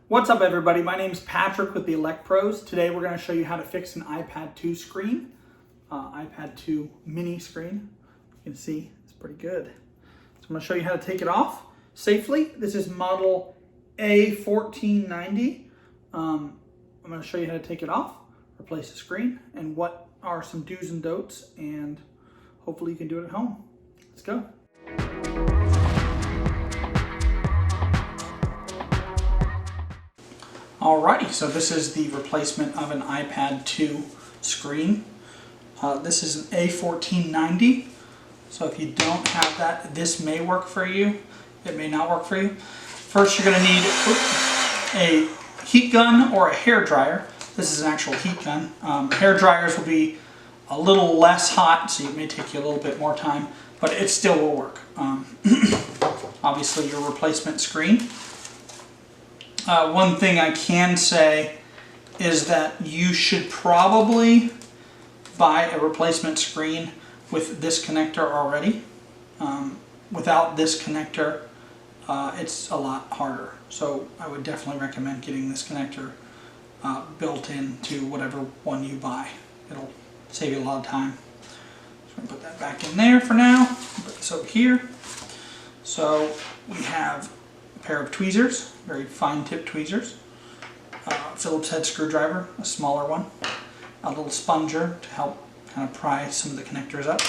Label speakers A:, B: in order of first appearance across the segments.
A: What's up everybody, my name is Patrick with the Electpros. Today we're going to show you how to fix an iPad 2 screen, iPad 2 mini screen. You can see it's pretty good. So I'm going to show you how to take it off safely. This is model A1490. I'm going to show you how to take it off, replace the screen, and what are some do's and don'ts, and hopefully you can do it at home. Let's go. Alrighty, so this is the replacement of an iPad 2 screen. This is an A1490, so if you don't have that, this may work for you. It may not work for you. First, you're going to need a heat gun or a hair dryer. This is an actual heat gun. Hair dryers will be a little less hot, so it may take you a little bit more time, but it still will work. Obviously, your replacement screen. One thing I can say is that you should probably buy a replacement screen with this connector already. Without this connector, it's a lot harder. So I would definitely recommend getting this connector built into whatever one you buy. It'll save you a lot of time. So I'm going to put that back in there for now. Put this over here. So we have a pair of tweezers. Very fine tip tweezers, Phillips head screwdriver, a smaller one, a little sponger to help kind of pry some of the connectors up,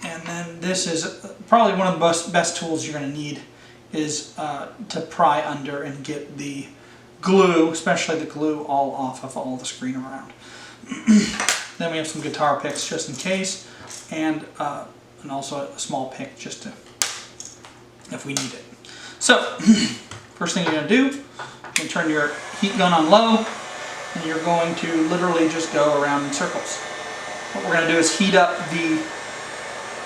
A: and then this is probably one of the best tools you're going to need is to pry under and get the glue, especially the glue, all off of all the screen around. Then we have some guitar picks just in case, and also a small pick just to, if we need it. So. First thing you're going to do, you're going to turn your heat gun on low, and you're going to literally just go around in circles. What we're going to do is heat up the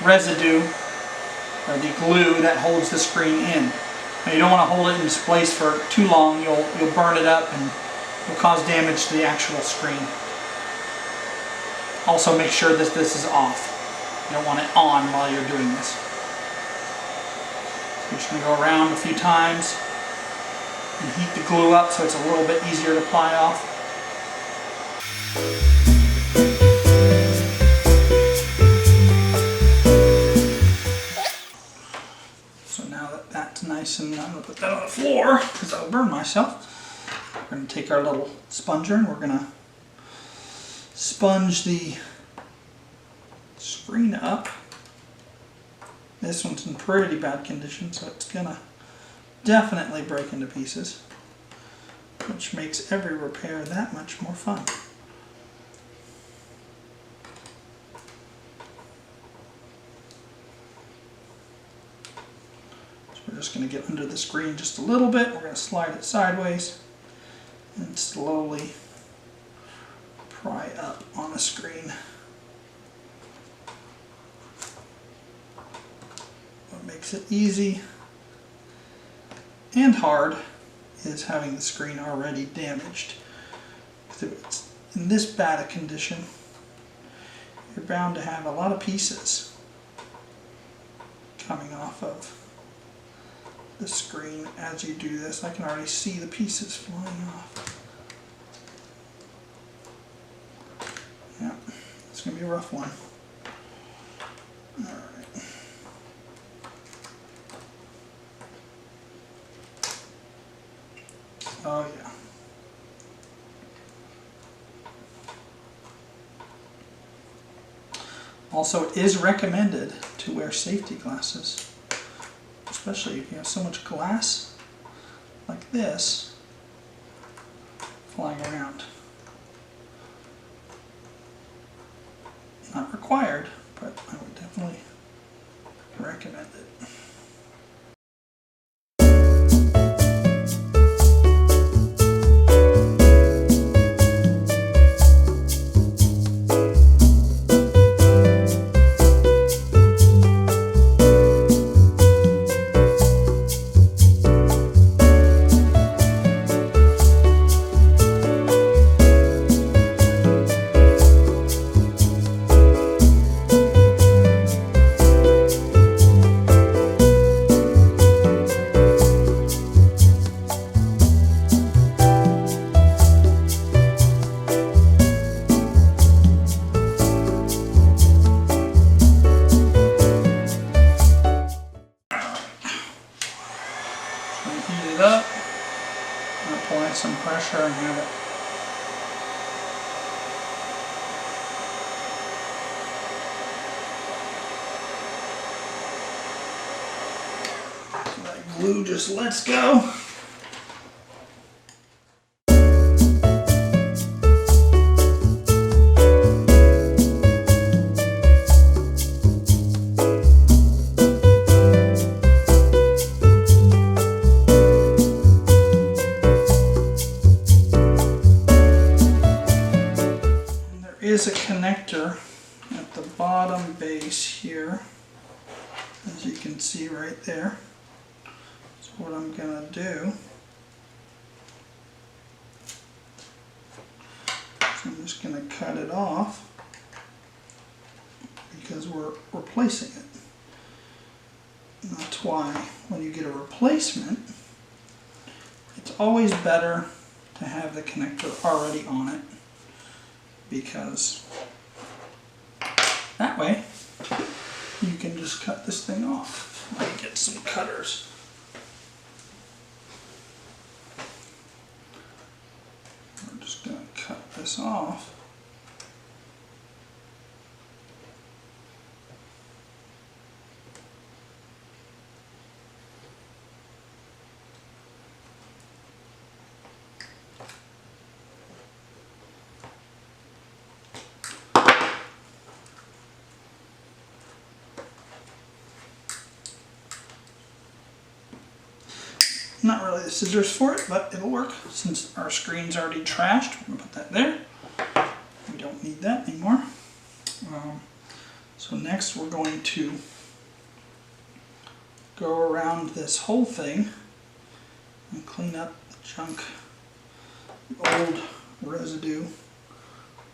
A: residue, or the glue that holds the screen in. Now you don't want to hold it in place for too long, you'll burn it up and you'll cause damage to the actual screen. Also make sure that this is off. You don't want it on while you're doing this. So you're just going to go around a few times and heat the glue up so it's a little bit easier to pry off. So now that that's nice, and I'm going to put that on the floor because I'll burn myself. We're going to take our little sponger and we're going to sponge the screen up. This one's in pretty bad condition, so it's going to definitely break into pieces, which makes every repair that much more fun. So we're just going to get under the screen just a little bit. We're going to slide it sideways and slowly pry up on the screen. What makes it easy and hard is having the screen already damaged. If it's in this bad a condition, you're bound to have a lot of pieces coming off of the screen as you do this. I can already see the pieces flying off. Yeah, it's going to be a rough one. Alright. Oh yeah. Also, it is recommended to wear safety glasses, especially if you have so much glass like this flying around. Not required, but I would definitely recommend it. apply some pressure and have it. So that glue just lets go. Is a connector at the bottom base here, as you can see right there. So what I'm going to do is I'm just going to cut it off because we're replacing it. And that's why when you get a replacement, it's always better to have the connector already on it, because that way you can just cut this thing off. I can get some cutters. We're just going to cut this off. Not really the scissors for it, but it'll work since our screen's already trashed. We're going to put that there. We don't need that anymore. So next we're going to go around this whole thing and clean up the junk, the old residue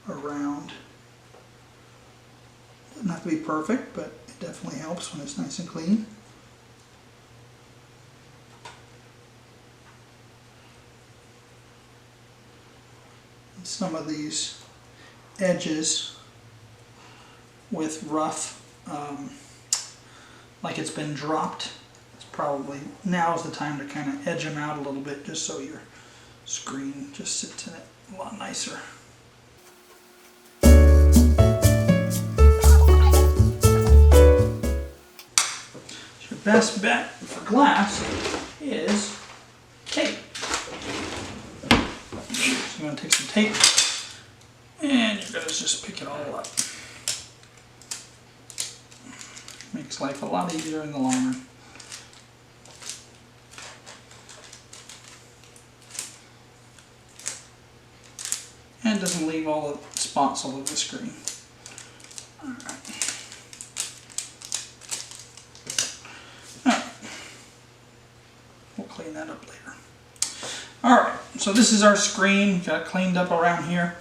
A: around. Doesn't have to be perfect, but it definitely helps when it's nice and clean. Some of these edges with rough, like it's been dropped, it's probably now's the time to kind of edge them out a little bit, just so your screen just sits in it a lot nicer. Your best bet for glass is tape. So I'm going to take some tape and you're going to just pick it all up. Makes life a lot easier in the long run. And it doesn't leave all the spots all over the screen. Alright. We'll clean that up later. Alright, so this is our screen. Got it cleaned up around here.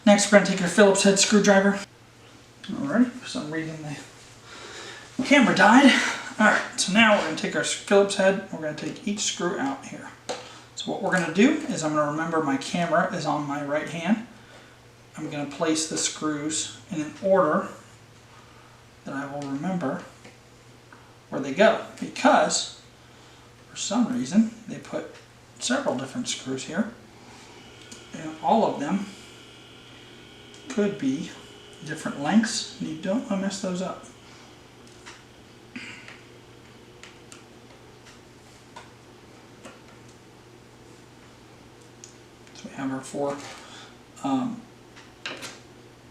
A: Next we're going to take our Phillips head screwdriver. Alrighty, for some reason the camera died. Alright, so now we're going to take our Phillips head. We're going to take each screw out here. So what we're going to do is I'm going to remember my camera is on my right hand. I'm going to place the screws in an order that I will remember where they go, because for some reason they put several different screws here, and all of them could be different lengths, and you don't want to mess those up. So we have our four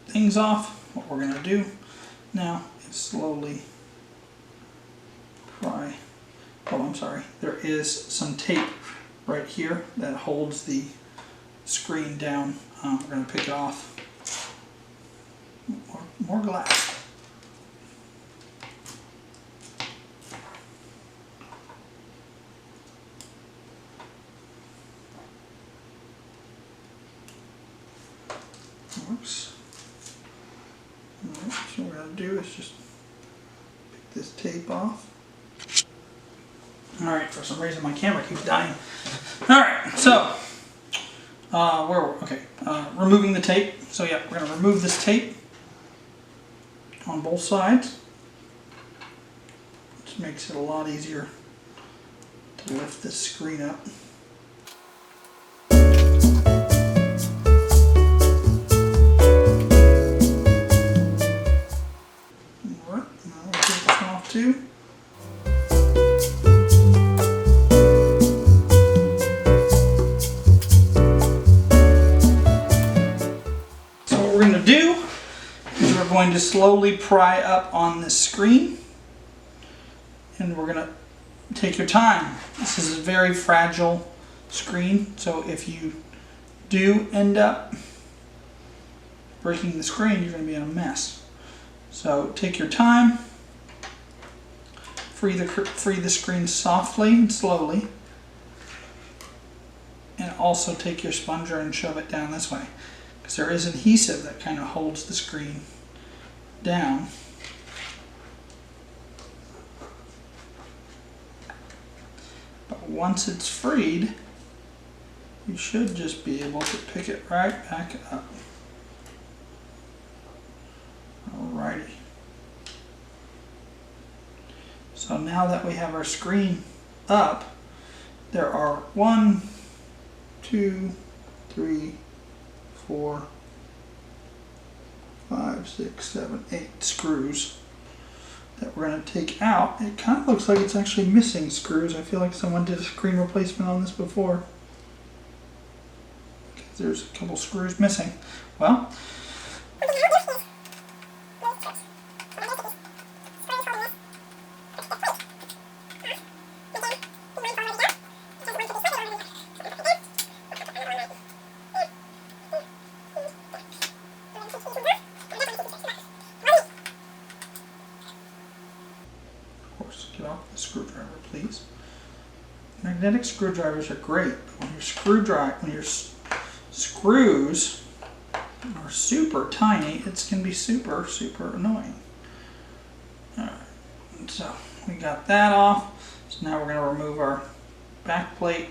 A: things off. What we're going to do now is slowly pry. Oh, I'm sorry. There is some tape right here that holds the screen down. We're going to pick it off. More glass. Whoops. Alright, so what we're going to do is just pick this tape off. Alright, for some reason my camera keeps dying. Alright, so, removing the tape. So yeah, we're going to remove this tape on both sides, which makes it a lot easier to lift this screen up. too. So what we're going to do is we're going to slowly pry up on this screen, and we're going to take your time. This is a very fragile screen, so if you do end up breaking the screen, you're going to be in a mess. So take your time, free the screen softly and slowly, and also take your sponger and shove it down this way, because there is adhesive that kind of holds the screen down. But once it's freed, you should just be able to pick it right back up. Alrighty. So now that we have our screen up, there are 1, 2, 3, 4, 5, 6, 7, 8 screws that we're going to take out. It kind of looks like it's actually missing screws. I feel like someone did a screen replacement on this before. There's a couple screws missing. Well, get off the screwdriver, please. Magnetic screwdrivers are great, but when your screws are super tiny, it can be super annoying. Alright, so we got that off. So now we're going to remove our back plate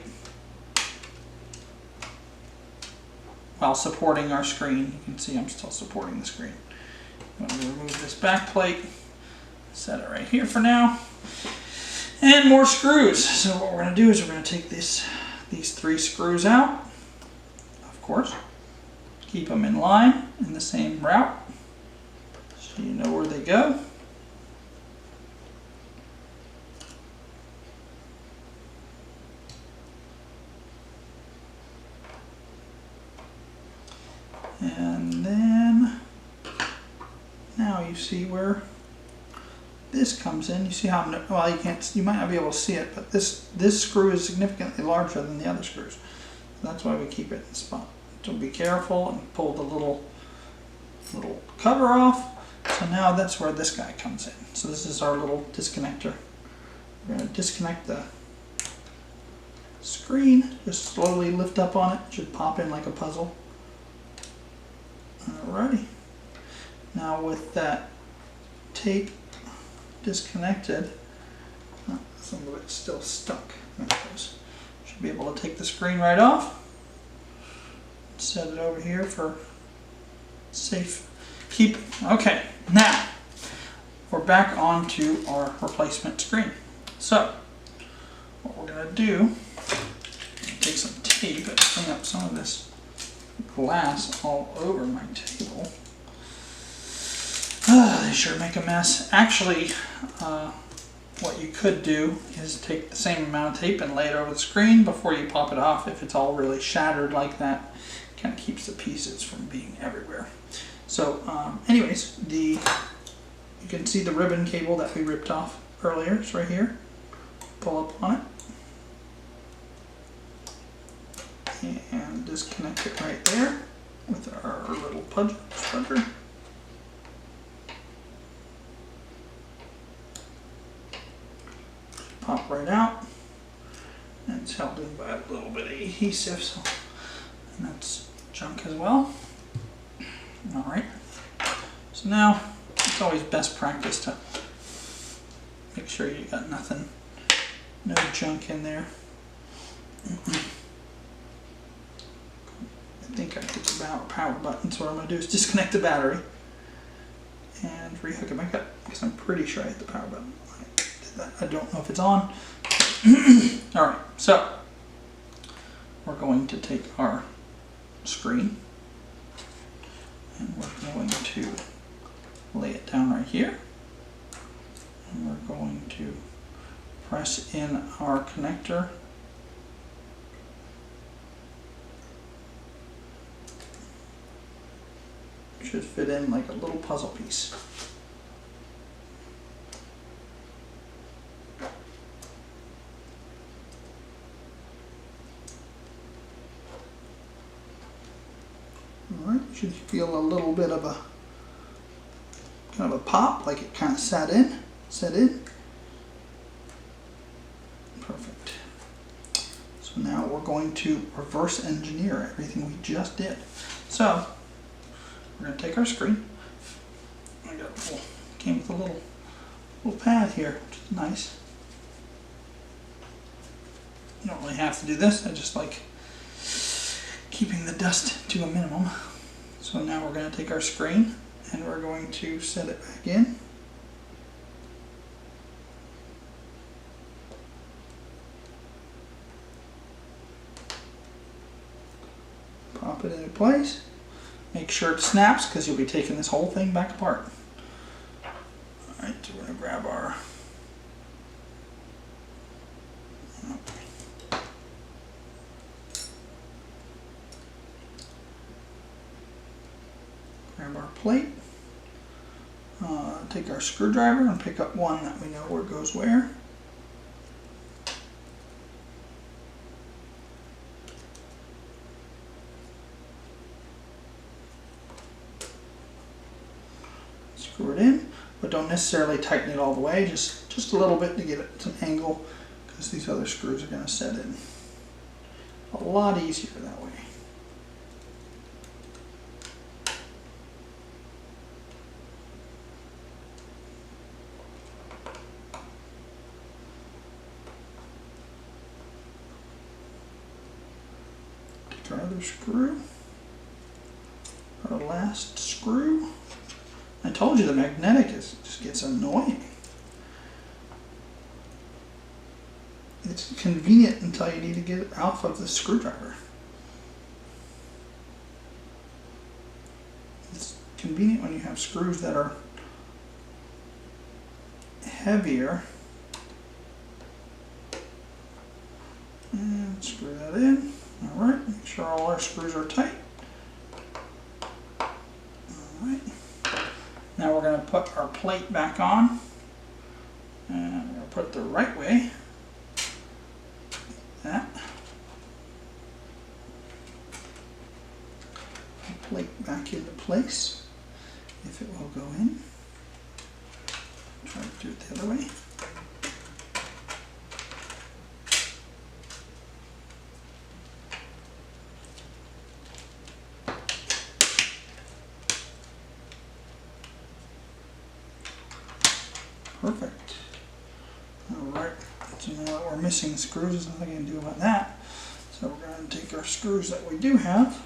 A: while supporting our screen. You can see I'm still supporting the screen. I'm going to remove this back plate, set it right here for now, and more screws. So what we're going to do is we're going to take these 3 screws out. Of course, keep them in line in the same route so you know where they go. And then now you see where this comes in. You see how, well, you might not be able to see it, but this screw is significantly larger than the other screws. That's why we keep it in the spot. So be careful and pull the little cover off. So now that's where this guy comes in. So this is our little disconnector. We're going to disconnect the screen. Just slowly lift up on it. It should pop in like a puzzle. Alrighty. Now with that tape disconnected, some of it's still stuck. Should be able to take the screen right off. Set it over here for safe keeping. Okay, now we're back onto our replacement screen. So what we're going to do, take some tape and clean up some of this glass all over my table. They sure make a mess. Actually, what you could do is take the same amount of tape and lay it over the screen before you pop it off. If it's all really shattered like that, it kind of keeps the pieces from being everywhere. So anyways, you can see the ribbon cable that we ripped off earlier. It's right here. Pull up on it and disconnect it right there with our little spudger. Pop right out, and it's held in by a little bit of adhesive, so, and that's junk as well. Alright, so now it's always best practice to make sure you got nothing, no junk in there. I think I hit the power button, so what I'm going to do is disconnect the battery and rehook it back up, because I'm pretty sure I hit the power button. I don't know if it's on. Alright, so we're going to take our screen and we're going to lay it down right here. And we're going to press in our connector. Should fit in like a little puzzle piece. Alright, should feel a little bit of a kind of a pop, like it kind of set in. Perfect. So now we're going to reverse engineer everything we just did. So we're going to take our screen. I got a little, came with a little pad here, which is nice. You don't really have to do this. I just like keeping the dust to a minimum. So now we're going to take our screen and we're going to set it back in. Pop it into place. Make sure it snaps because you'll be taking this whole thing back apart. Alright, so we're going to grab our plate, take our screwdriver and pick up one that we know where it goes where. Screw it in, but don't necessarily tighten it all the way, just a little bit to give it some angle because these other screws are going to set in. A lot easier that way. Our other screw, our last screw. I told you the magnetic just gets annoying. It's convenient until you need to get it off of the screwdriver. It's convenient when you have screws that are heavier. And screw that in. Alright, make sure all our screws are tight. Alright. Now we're going to put our plate back on. And we're going to put it the right way. Like that. Plate back into place. If it will go in. Try to do it the other way. Perfect. Alright, so now that we're missing screws, there's nothing I can do about that. So we're going to take our screws that we do have.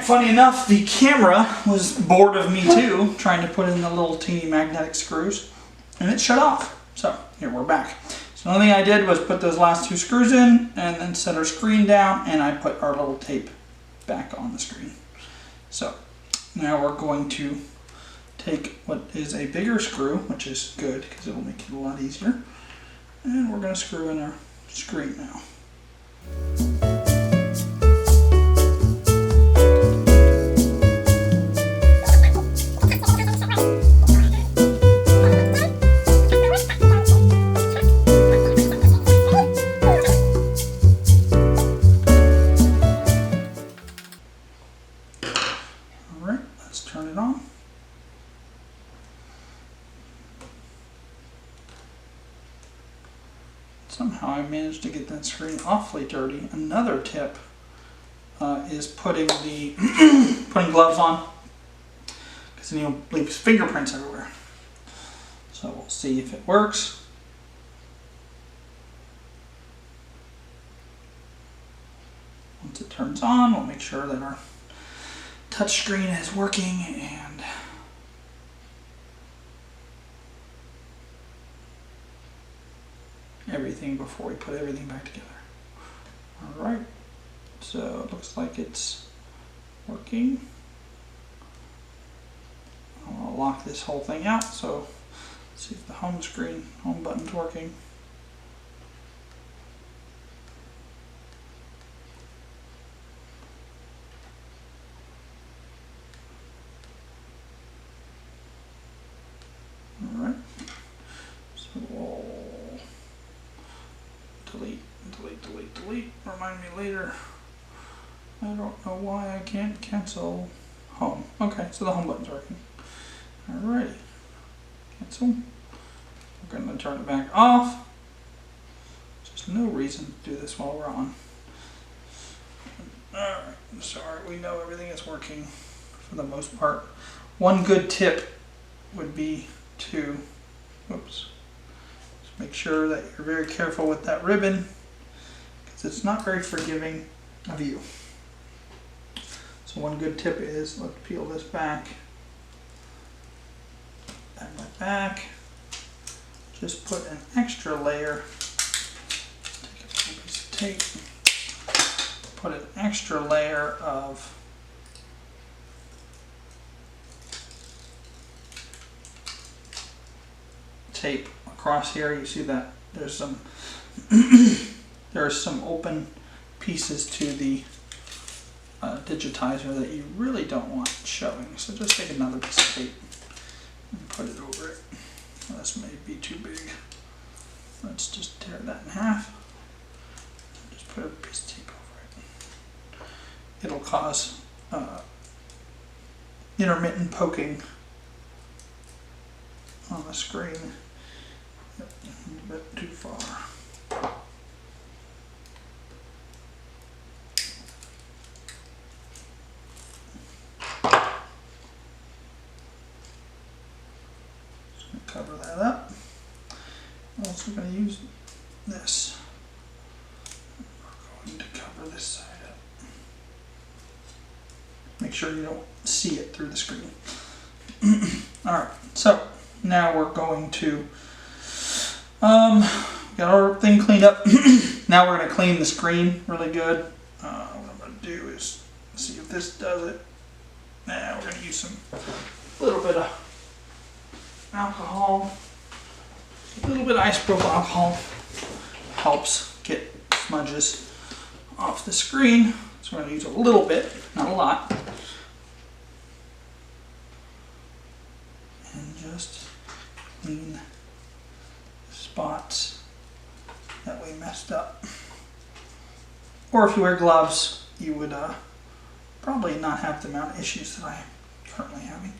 A: Funny enough, the camera was bored of me too, trying to put in the little teeny magnetic screws, and it shut off. So here we're back. So the only thing I did was put those last two screws in and then set our screen down, and I put our little tape back on the screen. So now we're going to take what is a bigger screw, which is good because it will make it a lot easier, and we're going to screw in our screen now. Somehow I managed to get that screen awfully dirty. Another tip is putting the putting gloves on, because then you'll leave fingerprints everywhere. So we'll see if it works. Once it turns on, we'll make sure that our touch screen is working and everything before we put everything back together. Alright, so it looks like it's working. I'll lock this whole thing out, so let's see if the home button's working. Alright, so we'll delete. Remind me later. I don't know why I can't cancel home. Okay, so the home button's working. Alrighty. Cancel. We're going to turn it back off. There's no reason to do this while we're on. Alright, sorry, we know everything is working for the most part. One good tip would be to, just make sure that you're very careful with that ribbon, because it's not very forgiving of you. So one good tip is, let's peel this back. Like back. Just put an extra layer. Take a little piece of tape. Put an extra layer of tape across here. You see that there's some there are some open pieces to the digitizer that you really don't want showing. So just take another piece of tape and put it over it. Well, this may be too big. Let's just tear that in half. Just put a piece of tape over it. It'll cause intermittent poking on the screen. Yep, a bit too far. Cover that up. I'm also going to use this. We're going to cover this side up. Make sure you don't see it through the screen. Alright, so now we're going to get our thing cleaned up. Now we're going to clean the screen really good. What I'm going to do is see if this does it. Now we're going to use some little bit of alcohol, a little bit of isopropyl alcohol helps get smudges off the screen. So we're going to use a little bit, not a lot, and just clean the spots that we messed up. Or if you wear gloves, you would probably not have the amount of issues that I am currently having.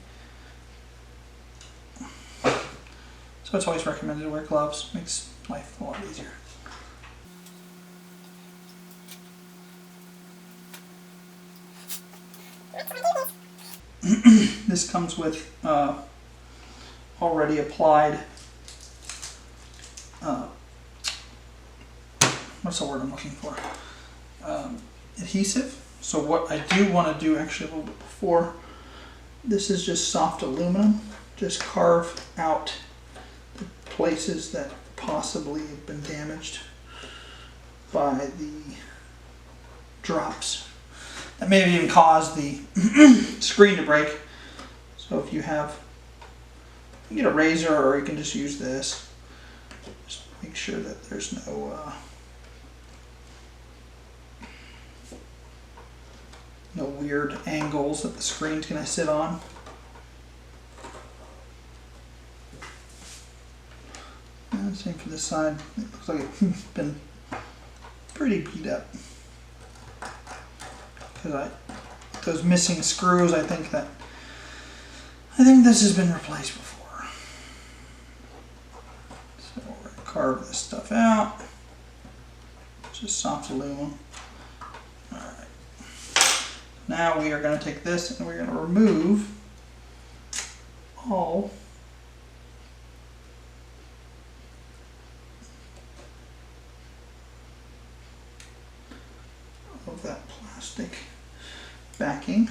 A: So it's always recommended to wear gloves. Makes life a lot easier. This comes with already applied, what's the word I'm looking for? Adhesive. So what I do want to do actually a little bit before, this is just soft aluminum. Just carve out the places that possibly have been damaged by the drops that maybe even caused the screen to break. So if you have, you can get a razor or you can just use this. Just make sure that there's no weird angles that the screen's going to sit on. And same for this side. It looks like it's been pretty beat up. Because those missing screws, I think this has been replaced before. So we're going to carve this stuff out. just soft aluminum. All right. Now we are going to take this and we're going to remove all of that plastic backing.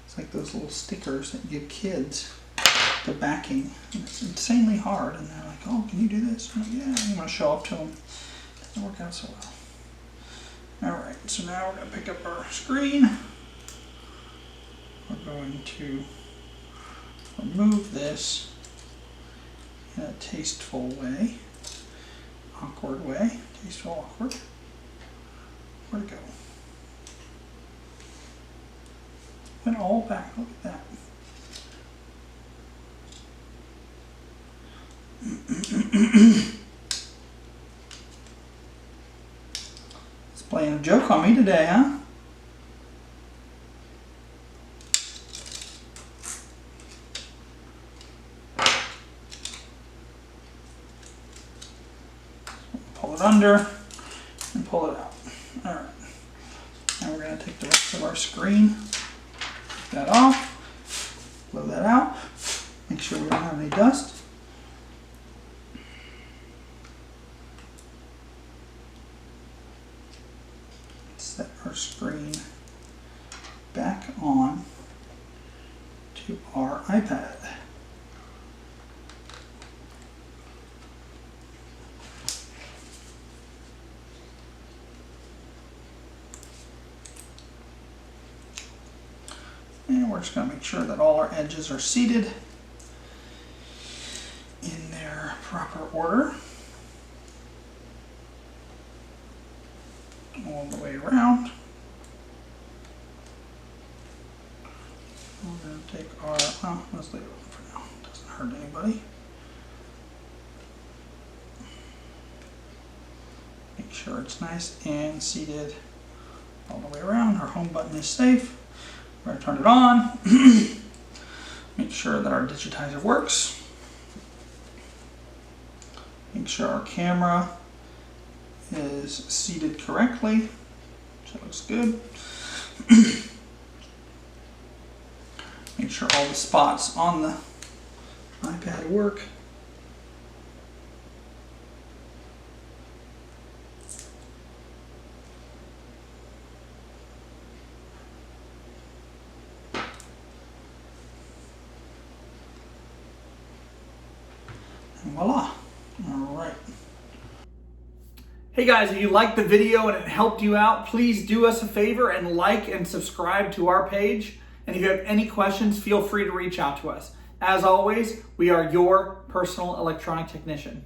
A: It's like those little stickers that you give kids, the backing. And it's insanely hard, and they're like, "Oh, can you do this?" I'm like, "Yeah." You want to show up to them. It doesn't work out so well. All right, so now we're going to pick up our screen. We're going to remove this in a tasteful way, awkward way, tasteful, awkward. Where'd it go? Went all back, look at that. It's playing a joke on me today, huh? Pull it under and pull it out. All right. Now we're going to take the rest of our screen, take that off, blow that out, make sure we don't have any dust. Set our screen back on to our iPad. And we're just going to make sure that all our edges are seated in their proper order. All the way around. We're going to take our, well, let's leave it for now. It doesn't hurt anybody. Make sure it's nice and seated all the way around. Our home button is safe. We're going to turn it on. Make sure that our digitizer works. Make sure our camera is seated correctly. So it looks good. Make sure all the spots on the iPad work. And voila. All right.
B: Hey guys, if you liked the video and it helped you out, please do us a favor and like and subscribe to our page. And if you have any questions, feel free to reach out to us. As always, we are your personal electronic technician.